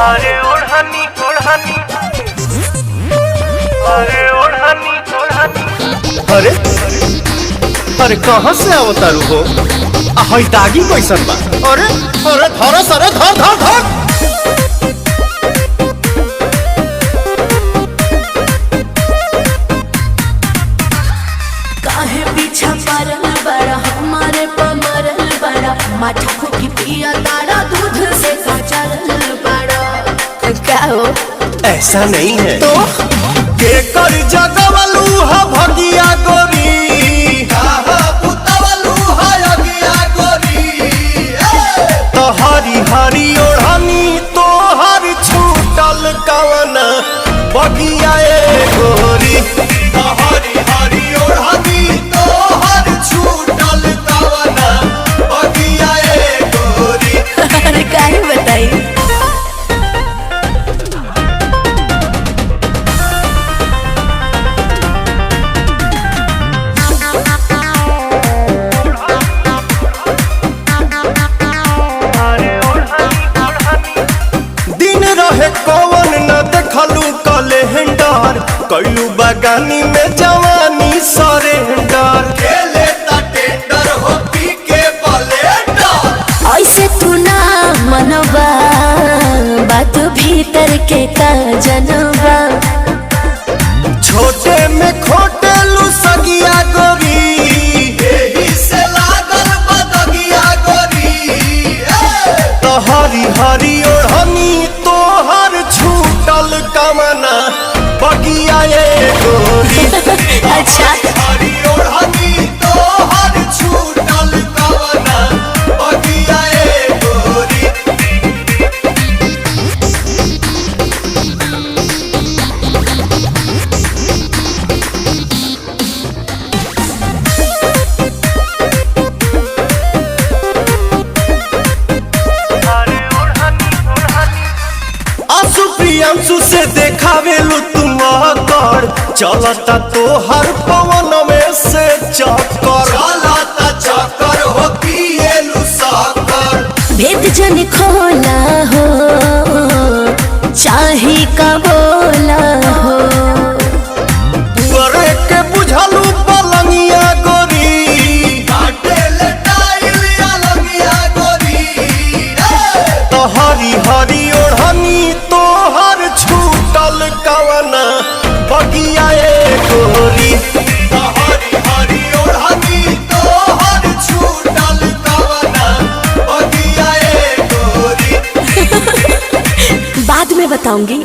अरे ओढ़नी ओढ़नी, अरे ओढ़नी ओढ़नी। अरे अरे कहाँ से आवतारू हो? हई दागी कैसन बा? अरे अरे धर सरे धर धर धर। काहे पीछा पड़ल बड़ा हमारे पमरल बड़ा माथा फूकी पिया तारा दूध से काचल बड़ा। क्या हो? ऐसा नहीं है तो के कर जगवलू हा भगिया गोरी, तो हरी हरी ओढ़नी तो हर छूटल कवन बगिया ए गोरी। तो हरी हरी ओढ़नी तो हर छूटल कवन बगिया ए गोरी। अरे काहे बताई? कौन न देखलू कैलेंडर, कैलू बगानी में जवानी सरेंडर। खेले ता टेंडर हो पी के ब्लेंडर। ऐसे तू ना मनवा बात भीतर के का जनवा। छोटे में खोटे लू सगिया गोरी, एही से लागल बदगिया गोरी। तो हरी हरी ओढ़नी तो हर छूटल कमना बगिया ए गोरी। अच्छा हरी ओढ़नी तो हर छूटल कमना बगिया ए गोरी। आंसू प्रियांशु से देखावेलू तुम कर, चलता तो हर पवन में से चक्कर। चलता चक्कर हो पिएलू साकर। भेद जन खोला हो चाहे का बोला हो। तुअरे के बुझलू पलंगिया गोरी, काटेल टाइल अलंगिया गोरी। तो हरी हरी ओढ़नी तो हर छूटल कवना बगिया ए गोरी। तो हरी हरी ओढ़नी तो हर छूटल कवना बगिया ए गोरी। बाद में बताऊंगी।